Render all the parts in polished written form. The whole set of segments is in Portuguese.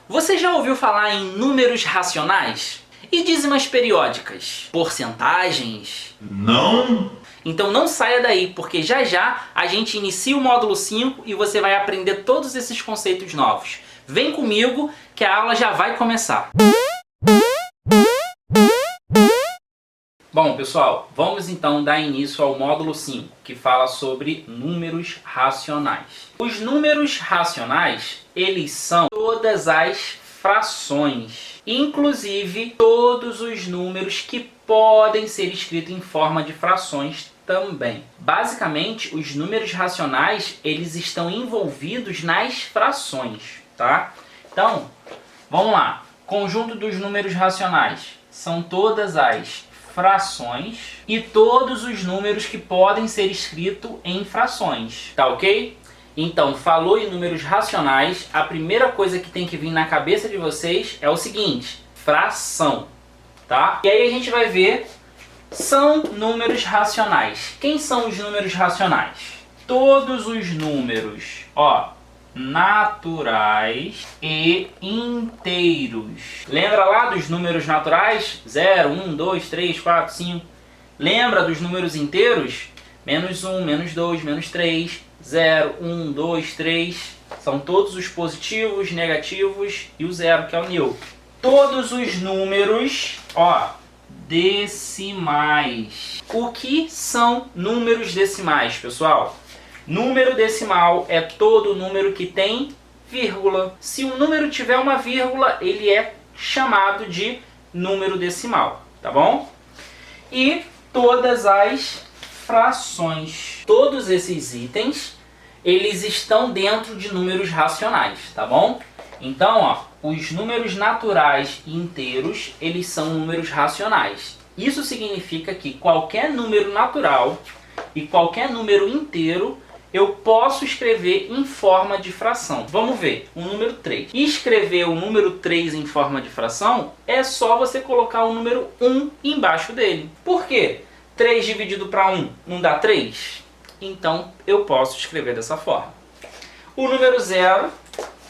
Você já ouviu falar em números racionais? E dízimas periódicas? Porcentagens? Não. Então não saia daí, porque já já a gente inicia o módulo 5 e você vai aprender todos esses conceitos novos. Vem comigo que a aula já vai começar. Bom, pessoal, vamos então dar início ao módulo 5, que fala sobre números racionais. Os números racionais, eles são todas as frações, inclusive todos os números que podem ser escritos em forma de frações também. Basicamente, os números racionais, eles estão envolvidos nas frações, tá? Então, vamos lá. Conjunto dos números racionais são todas as frações e todos os números que podem ser escritos em frações, tá ok? Então, falou em números racionais, a primeira coisa que tem que vir na cabeça de vocês é o seguinte: fração, tá? E aí a gente vai ver, são números racionais. Quem são os números racionais? Todos os números, ó, naturais e inteiros. Lembra lá dos números naturais? 0, 1, 2, 3, 4, 5. Lembra dos números inteiros? Menos 1, menos 2, menos 3, 0, 1, 2, 3. São todos os positivos, negativos e o zero, que é o neutro. Todos os números, ó, decimais. O que são números decimais, pessoal? Número decimal é todo número que tem vírgula. Se um número tiver uma vírgula, ele é chamado de número decimal, tá bom? E todas as frações. Todos esses itens, eles estão dentro de números racionais, tá bom? Então, ó, os números naturais e inteiros, eles são números racionais. Isso significa que qualquer número natural e qualquer número inteiro eu posso escrever em forma de fração. Vamos ver, o número 3. Escrever o número 3 em forma de fração é só você colocar o número 1 embaixo dele. Por quê? 3 dividido para 1 não dá 3? Então eu posso escrever dessa forma. O número 0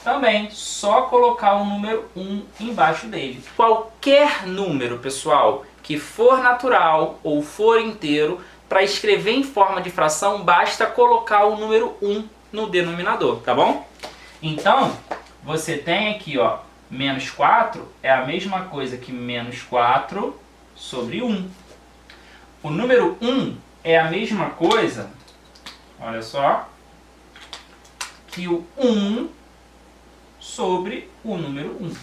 também, só colocar o número 1 embaixo dele. Qualquer número, pessoal, que for natural ou for inteiro, para escrever em forma de fração, basta colocar o número 1 no denominador, tá bom? Então, você tem aqui, ó, menos 4 é a mesma coisa que menos 4 sobre 1. O número 1 é a mesma coisa, olha só, que o 1 sobre o número 1.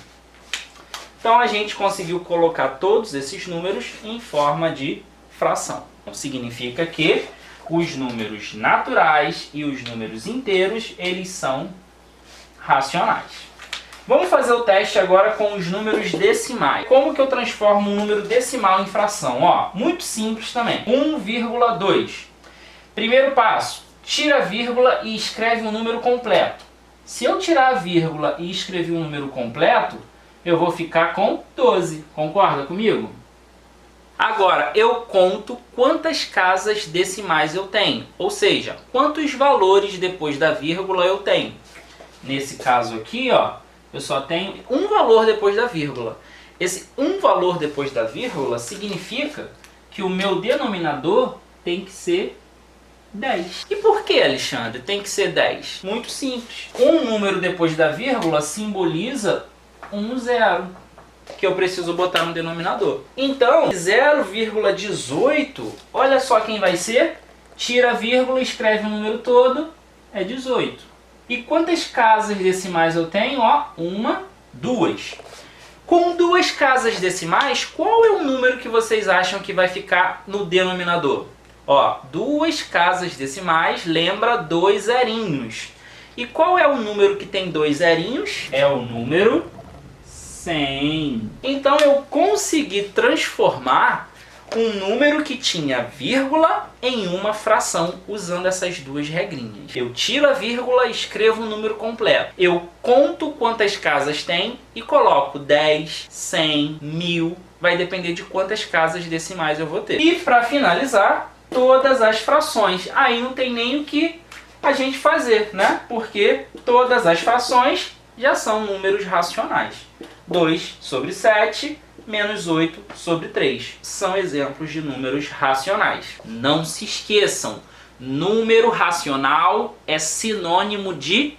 Então, a gente conseguiu colocar todos esses números em forma de fração. Significa que os números naturais e os números inteiros, eles são racionais. Vamos fazer o teste agora com os números decimais. Como que eu transformo um número decimal em fração? Ó, muito simples também. 1,2. Primeiro passo, tira a vírgula e escreve um número completo. Se eu tirar a vírgula e escrever um número completo, eu vou ficar com 12. Concorda comigo? Agora, eu conto quantas casas decimais eu tenho, ou seja, quantos valores depois da vírgula eu tenho. Nesse caso aqui, ó, eu só tenho um valor depois da vírgula. Esse um valor depois da vírgula significa que o meu denominador tem que ser 10. E por que, Alexandre, tem que ser 10? Muito simples. Um número depois da vírgula simboliza um zero, que eu preciso botar no denominador. Então, 0,18, olha só quem vai ser. Tira a vírgula, escreve o número todo, é 18. E quantas casas decimais eu tenho? Ó, 1, 2. Com 2 casas decimais, qual é o número que vocês acham que vai ficar no denominador? Ó, 2 casas decimais, lembra 2 zerinhos. E qual é o número que tem 2 zerinhos? É o número 100. Então eu consegui transformar um número que tinha vírgula em uma fração usando essas duas regrinhas. Eu tiro a vírgula e escrevo um número completo. Eu conto quantas casas tem e coloco 10, 100, 1000. Vai depender de quantas casas decimais eu vou ter. E para finalizar, todas as frações. Aí não tem nem o que a gente fazer, né? Porque todas as frações já são números racionais. 2 sobre 7 menos 8 sobre 3 são exemplos de números racionais. Não se esqueçam, número racional é sinônimo de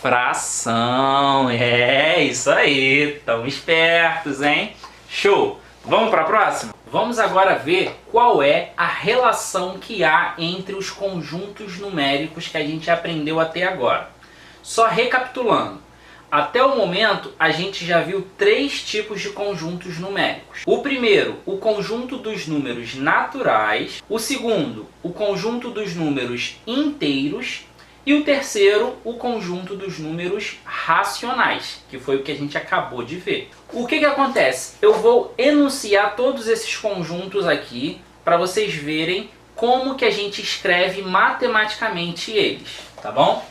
fração. É isso aí, tão espertos, hein? Show! Vamos para a próxima? Vamos agora ver qual é a relação que há entre os conjuntos numéricos que a gente aprendeu até agora. Só recapitulando, até o momento a gente já viu 3 tipos de conjuntos numéricos. O primeiro, o conjunto dos números naturais. O segundo, o conjunto dos números inteiros. E o terceiro, o conjunto dos números racionais, que foi o que a gente acabou de ver. O que acontece? Eu vou enunciar todos esses conjuntos aqui para vocês verem como que a gente escreve matematicamente eles, tá bom?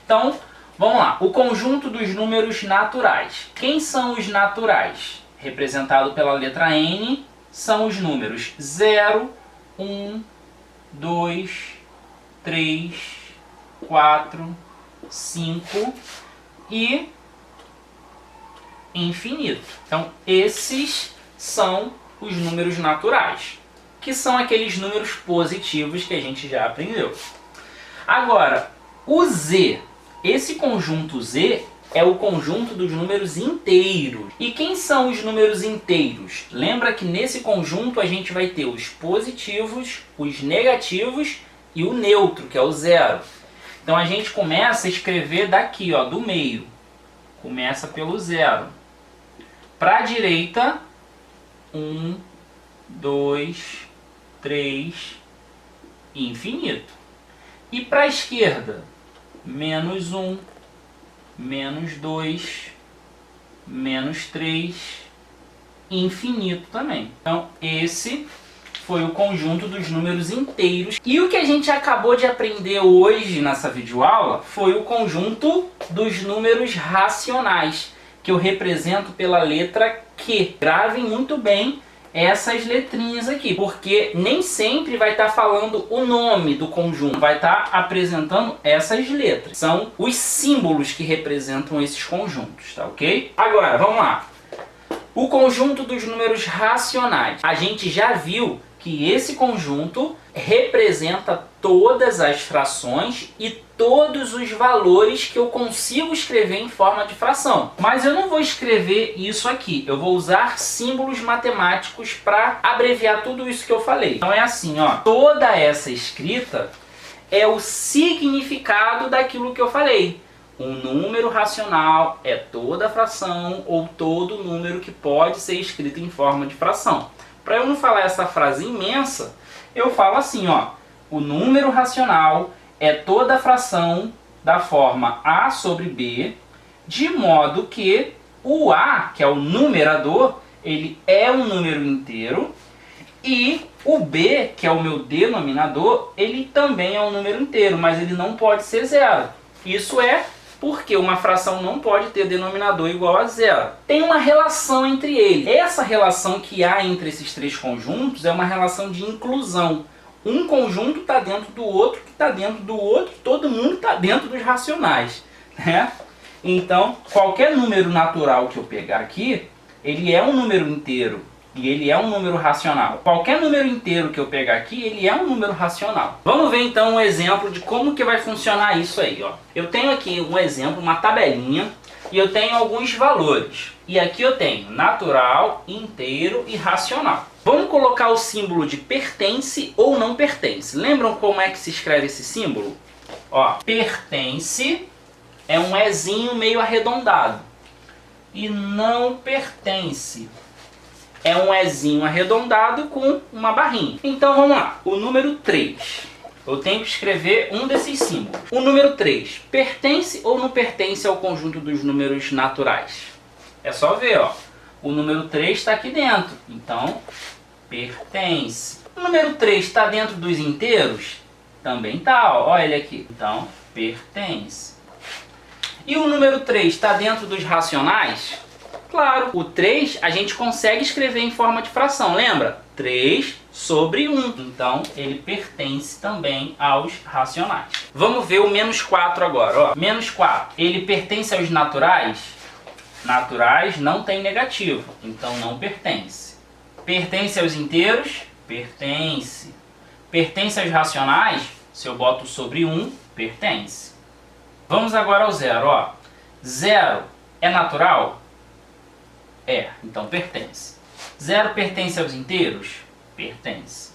Então, vamos lá. O conjunto dos números naturais. Quem são os naturais? Representado pela letra N, são os números 0, 1, 2, 3... 4, 5 e infinito. Então, esses são os números naturais, que são aqueles números positivos que a gente já aprendeu. Agora, o Z, esse conjunto Z é o conjunto dos números inteiros. E quem são os números inteiros? Lembra que nesse conjunto a gente vai ter os positivos, os negativos e o neutro, que é o zero. Então a gente começa a escrever daqui, ó, do meio. Começa pelo zero. Para a direita, 1, 2, 3, infinito. E para a esquerda, menos 1, menos 2, menos 3, infinito também. Então esse foi o conjunto dos números inteiros. E o que a gente acabou de aprender hoje nessa videoaula foi o conjunto dos números racionais, que eu represento pela letra Q. Gravem muito bem essas letrinhas aqui, porque nem sempre vai estar falando o nome do conjunto, vai estar apresentando essas letras. São os símbolos que representam esses conjuntos, tá ok? Agora, vamos lá. O conjunto dos números racionais. A gente já viu que esse conjunto representa todas as frações e todos os valores que eu consigo escrever em forma de fração. Mas eu não vou escrever isso aqui, eu vou usar símbolos matemáticos para abreviar tudo isso que eu falei. Então é assim, ó, toda essa escrita é o significado daquilo que eu falei. Um número racional é toda fração ou todo número que pode ser escrito em forma de fração. Para eu não falar essa frase imensa, eu falo assim, ó, o número racional é toda fração da forma A sobre B, de modo que o A, que é o numerador, ele é um número inteiro, e o B, que é o meu denominador, ele também é um número inteiro, mas ele não pode ser zero. Isso é porque uma fração não pode ter denominador igual a zero. Tem uma relação entre eles. Essa relação que há entre esses 3 conjuntos é uma relação de inclusão. Um conjunto está dentro do outro, que está dentro do outro, todo mundo está dentro dos racionais, né? Então, qualquer número natural que eu pegar aqui, ele é um número inteiro. E ele é um número racional. Qualquer número inteiro que eu pegar aqui, ele é um número racional. Vamos ver então um exemplo de como que vai funcionar isso aí, ó. Eu tenho aqui um exemplo, uma tabelinha, e eu tenho alguns valores. E aqui eu tenho natural, inteiro e racional. Vamos colocar o símbolo de pertence ou não pertence. Lembram como é que se escreve esse símbolo? Ó, pertence é um Ezinho meio arredondado. E não pertence é um Ezinho arredondado com uma barrinha. Então vamos lá, o número 3. Eu tenho que escrever um desses símbolos. O número 3, pertence ou não pertence ao conjunto dos números naturais? É só ver, ó. O número 3 está aqui dentro, então pertence. O número 3 está dentro dos inteiros? Também está, ó. Olha ele aqui. Então, pertence. E o número 3 está dentro dos racionais? Claro, o 3 a gente consegue escrever em forma de fração, lembra? 3 sobre 1. Então, ele pertence também aos racionais. Vamos ver o menos 4 agora. Ó. Menos 4, ele pertence aos naturais? Naturais não tem negativo, então não pertence. Pertence aos inteiros? Pertence. Pertence aos racionais? Se eu boto sobre 1, pertence. Vamos agora ao zero. Ó. 0 é natural? É, então pertence. 0 pertence aos inteiros? Pertence.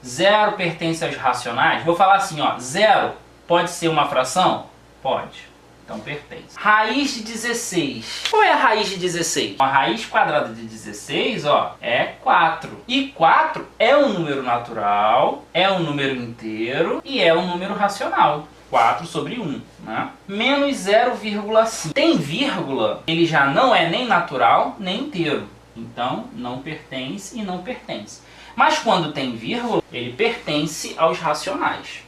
0 pertence aos racionais? Vou falar assim, ó, 0 pode ser uma fração? Pode. Então pertence. Raiz de 16. Qual é a raiz de 16? A raiz quadrada de 16, ó, é 4. E 4 é um número natural, é um número inteiro e é um número racional. 4 sobre 1, né? Menos 0,5. Tem vírgula, ele já não é nem natural, nem inteiro. Então, não pertence e não pertence. Mas quando tem vírgula, ele pertence aos racionais,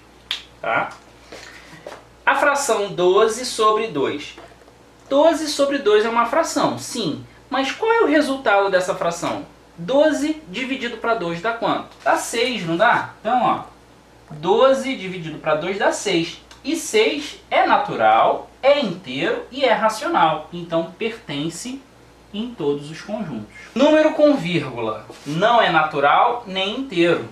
tá? A fração 12 sobre 2. 12 sobre 2 é uma fração, sim. Mas qual é o resultado dessa fração? 12 dividido para 2 dá quanto? Dá 6, não dá? Então, ó, 12 dividido para 2 dá 6. E 6 é natural, é inteiro e é racional. Então, pertence em todos os conjuntos. Número com vírgula não é natural nem inteiro.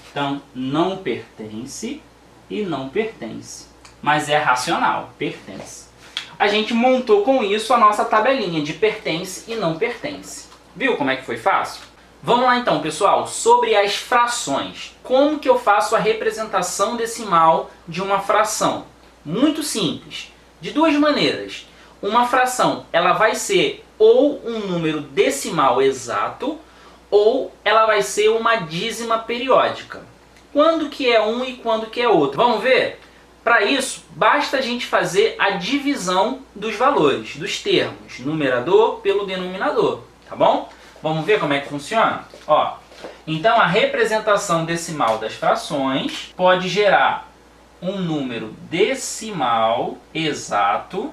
Então, não pertence e não pertence. Mas é racional, pertence. A gente montou com isso a nossa tabelinha de pertence e não pertence. Viu como é que foi fácil? Vamos lá então, pessoal, sobre as frações. Como que eu faço a representação decimal de uma fração? Muito simples. De duas maneiras. Uma fração, ela vai ser ou um número decimal exato, ou ela vai ser uma dízima periódica. Quando que é um e quando que é outro? Vamos ver? Para isso, basta a gente fazer a divisão dos valores, dos termos, numerador pelo denominador, tá bom? Vamos ver como é que funciona? Ó, então, a representação decimal das frações pode gerar um número decimal exato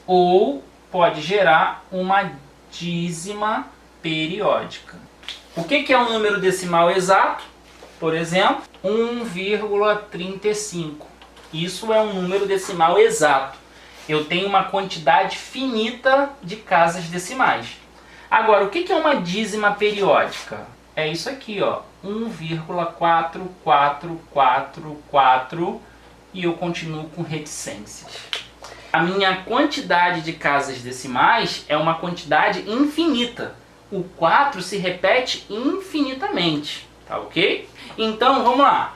ou pode gerar uma dízima periódica. O que é um número decimal exato? Por exemplo, 1,35. Isso é um número decimal exato. Eu tenho uma quantidade finita de casas decimais. Agora, o que é uma dízima periódica? É isso aqui, ó, 1,4444 e eu continuo com reticências. A minha quantidade de casas decimais é uma quantidade infinita. O 4 se repete infinitamente, tá ok? Então, vamos lá.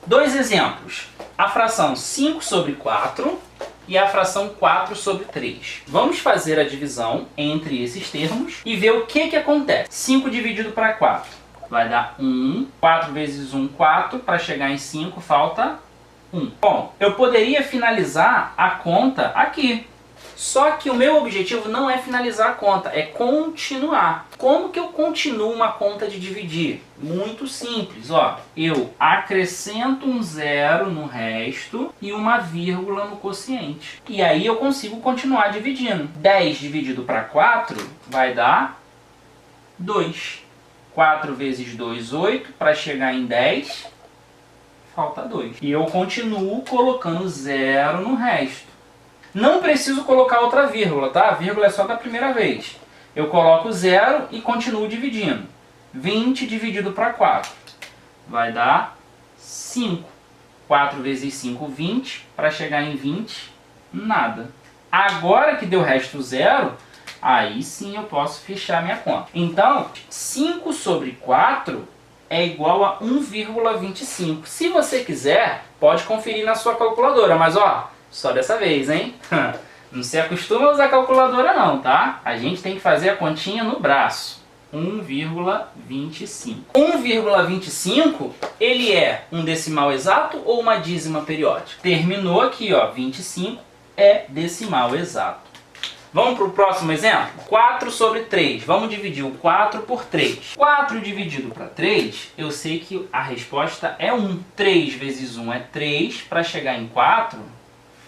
Dois exemplos. A fração 5 sobre 4 e a fração 4 sobre 3. Vamos fazer a divisão entre esses termos e ver o que acontece. 5 dividido para 4 vai dar 1. 4 vezes 1, 4. Para chegar em 5, falta 1. Bom, eu poderia finalizar a conta aqui. Só que o meu objetivo não é finalizar a conta, é continuar. Como que eu continuo uma conta de dividir? Muito simples, ó. Eu acrescento um zero no resto e uma vírgula no quociente. E aí eu consigo continuar dividindo. 10 dividido para 4 vai dar 2. 4 vezes 2, 8. Para chegar em 10, falta 2. E eu continuo colocando zero no resto. Não preciso colocar outra vírgula, tá? A vírgula é só da primeira vez. Eu coloco 0 e continuo dividindo. 20 dividido para 4 vai dar 5. 4 vezes 5, 20. Para chegar em 20, nada. Agora que deu resto 0, aí sim eu posso fechar minha conta. Então, 5 sobre 4 é igual a 1,25. Se você quiser, pode conferir na sua calculadora, mas ó, só dessa vez, hein? Não se acostuma a usar calculadora não, tá? A gente tem que fazer a continha no braço. 1,25. 1,25, ele é um decimal exato ou uma dízima periódica? Terminou aqui, ó, 25 é decimal exato. Vamos para o próximo exemplo? 4 sobre 3. Vamos dividir o 4 por 3. 4 dividido para 3, eu sei que a resposta é 1. 3 vezes 1 é 3. Para chegar em 4...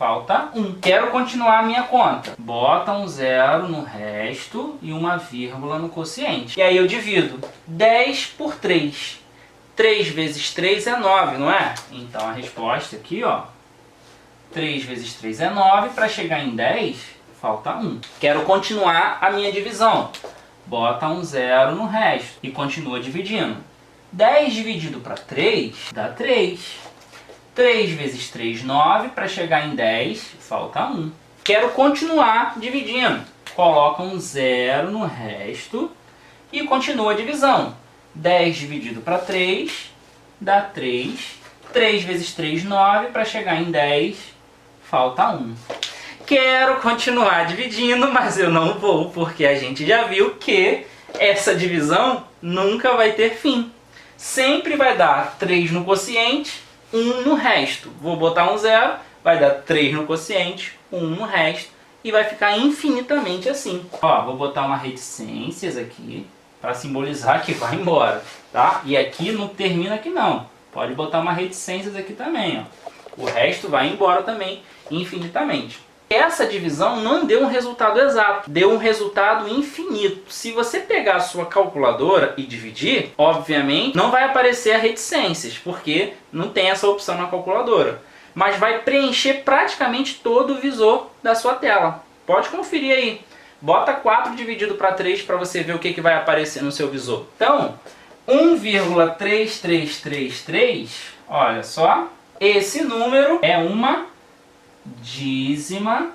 falta 1. Quero continuar a minha conta. Bota um 0 no resto e uma vírgula no quociente. E aí eu divido 10 por 3. 3 vezes 3 é 9, não é? Então a resposta aqui, ó, 3 vezes 3 é 9. Para chegar em 10, falta 1. Quero continuar a minha divisão. Bota um 0 no resto e continua dividindo. 10 dividido para 3 dá 3. 3 vezes 3, 9. Para chegar em 10, falta 1. Quero continuar dividindo. Coloca um 0 no resto e continua a divisão. 10 dividido para 3 dá 3. 3 vezes 3, 9. Para chegar em 10, falta 1. Quero continuar dividindo, mas eu não vou, porque a gente já viu que essa divisão nunca vai ter fim. Sempre vai dar 3 no quociente, 1 no resto. Vou botar um 0, vai dar 3 no quociente, 1 no resto, e vai ficar infinitamente assim. Ó, vou botar uma reticências aqui, para simbolizar que vai embora, tá? E aqui não termina aqui não. Pode botar uma reticências aqui também, ó. O resto vai embora também, infinitamente. Essa divisão não deu um resultado exato, deu um resultado infinito. Se você pegar a sua calculadora e dividir, obviamente não vai aparecer a reticências, porque não tem essa opção na calculadora. Mas vai preencher praticamente todo o visor da sua tela. Pode conferir aí. Bota 4 dividido para 3 para você ver o que vai aparecer no seu visor. Então, 1,3333, olha só, esse número é uma dízima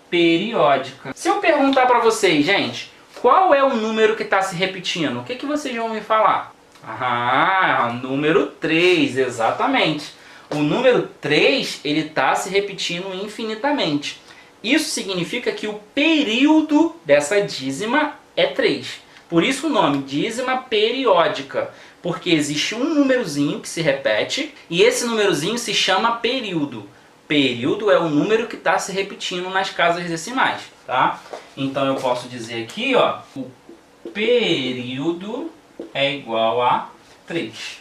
periódica. Se eu perguntar para vocês, gente, qual é o número que está se repetindo? O que vocês vão me falar? Ah, número 3, exatamente. O número 3, ele está se repetindo infinitamente. Isso significa que o período dessa dízima é 3. Por isso o nome, dízima periódica. Porque existe um númerozinho que se repete e esse númerozinho se chama período. Período é o número que está se repetindo nas casas decimais, tá? Então eu posso dizer aqui, ó, o período é igual a 3.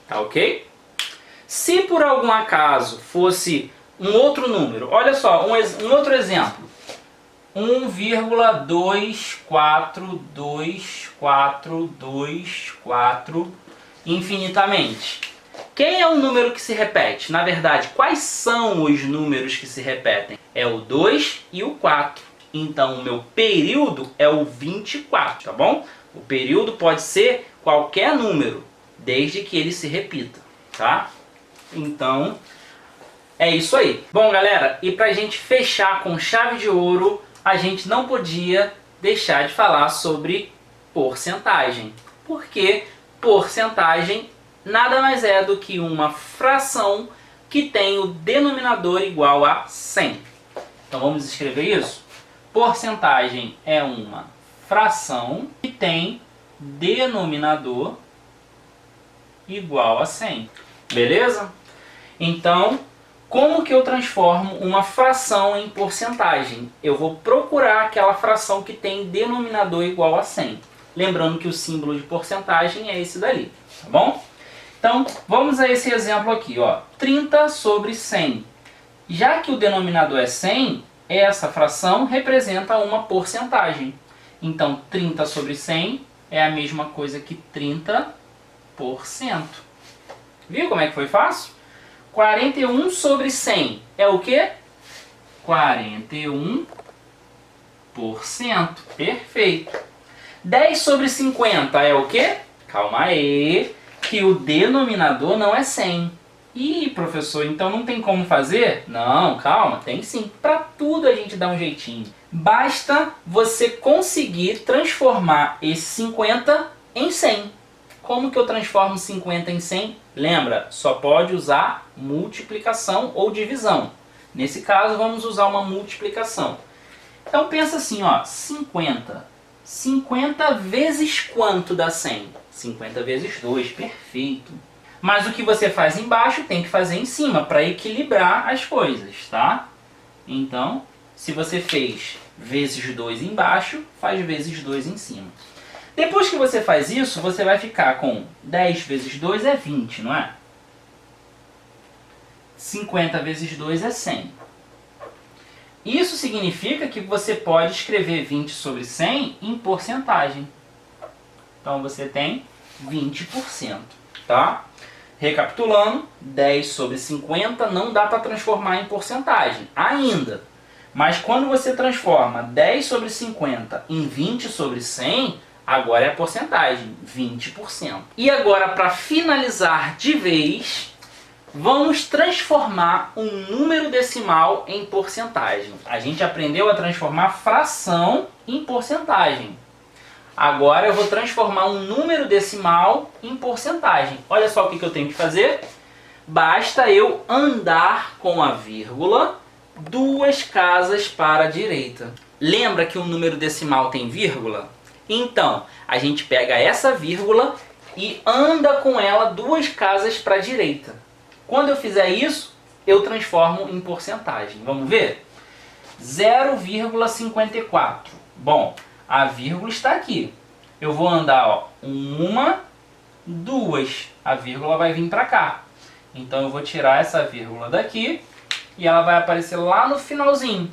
Tá ok? Se por algum acaso fosse um outro número, olha só, um outro exemplo. 1,242424 infinitamente. Quem é o número que se repete? Na verdade, quais são os números que se repetem? É o 2 e o 4. Então, o meu período é o 24, tá bom? O período pode ser qualquer número, desde que ele se repita, tá? Então, é isso aí. Bom, galera, e pra gente fechar com chave de ouro, a gente não podia deixar de falar sobre porcentagem. Porque porcentagem nada mais é do que uma fração que tem o denominador igual a 100. Então vamos escrever isso? Porcentagem é uma fração que tem denominador igual a 100. Beleza? Então, como que eu transformo uma fração em porcentagem? Eu vou procurar aquela fração que tem denominador igual a 100. Lembrando que o símbolo de porcentagem é esse dali, tá bom? Então, vamos a esse exemplo aqui, ó. 30 sobre 100. Já que o denominador é 100, essa fração representa uma porcentagem. Então, 30 sobre 100 é a mesma coisa que 30%. Viu como é que foi fácil? 41 sobre 100 é o quê? 41%. Perfeito. 10 sobre 50 é o quê? Calma aí, que o denominador não é 100. Ih, professor, então não tem como fazer? Não, calma, tem sim. Para tudo a gente dá um jeitinho. Basta você conseguir transformar esse 50 em 100. Como que eu transformo 50 em 100? Lembra, só pode usar multiplicação ou divisão. Nesse caso, vamos usar uma multiplicação. Então pensa assim, ó, 50. 50 vezes quanto dá 100? 50 vezes 2, perfeito. Mas o que você faz embaixo tem que fazer em cima, para equilibrar as coisas, tá? Então, se você fez vezes 2 embaixo, faz vezes 2 em cima. Depois que você faz isso, você vai ficar com 10 vezes 2 é 20, não é? 50 vezes 2 é 100. Isso significa que você pode escrever 20 sobre 100 em porcentagem. Então você tem 20%, tá? Recapitulando, 10 sobre 50 não dá para transformar em porcentagem ainda. Mas quando você transforma 10 sobre 50 em 20 sobre 100, agora é a porcentagem, 20%. E agora, para finalizar de vez, vamos transformar um número decimal em porcentagem. A gente aprendeu a transformar fração em porcentagem. Agora eu vou transformar um número decimal em porcentagem. Olha só o que eu tenho que fazer. Basta eu andar com a vírgula 2 casas para a direita. Lembra que um número decimal tem vírgula? Então, a gente pega essa vírgula e anda com ela 2 casas para a direita. Quando eu fizer isso, eu transformo em porcentagem. Vamos ver? 0,54. Bom, a vírgula está aqui. Eu vou andar, ó, 1, 2. A vírgula vai vir para cá. Então eu vou tirar essa vírgula daqui e ela vai aparecer lá no finalzinho.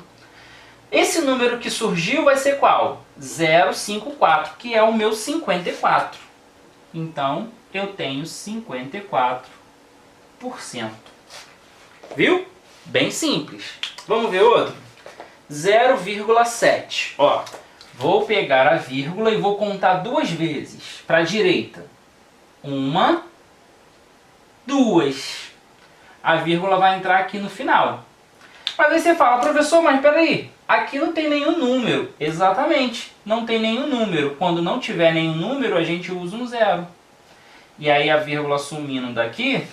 Esse número que surgiu vai ser qual? 0,54, que é o meu 54. Então eu tenho 54%. Viu? Bem simples. Vamos ver outro? 0,7. Ó, vou pegar a vírgula e vou contar 2 vezes para a direita. 1, 2. A vírgula vai entrar aqui no final. Mas aí você fala, professor, mas peraí, aqui não tem nenhum número. Exatamente, não tem nenhum número. Quando não tiver nenhum número, a gente usa um 0. E aí a vírgula sumindo daqui,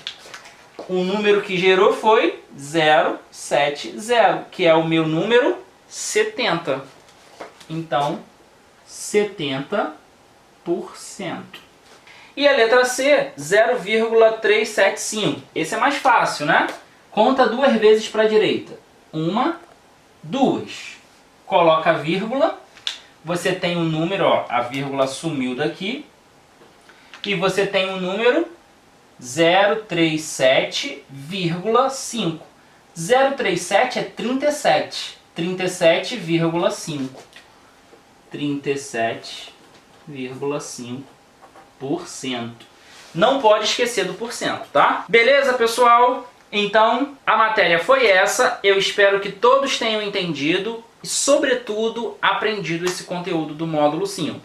o número que gerou foi 070, que é o meu número 70. Então, 70%. E a letra C, 0,375. Esse é mais fácil, né? Conta 2 vezes para a direita. 1, 2. Coloca a vírgula. Você tem um número, ó, a vírgula sumiu daqui. E você tem um número 037,5. 037 é 37. 37,5. 37,5%. Não pode esquecer do porcento, tá? Beleza, pessoal? Então, a matéria foi essa. Eu espero que todos tenham entendido e, sobretudo, aprendido esse conteúdo do módulo 5.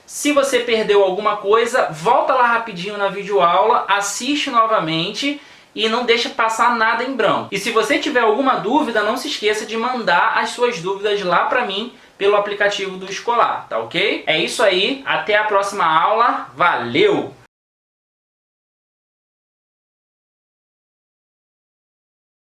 Se você perdeu alguma coisa, volta lá rapidinho na videoaula, assiste novamente e não deixa passar nada em branco. E se você tiver alguma dúvida, não se esqueça de mandar as suas dúvidas lá para mim pelo aplicativo do Escolar, tá ok? É isso aí, até a próxima aula, valeu!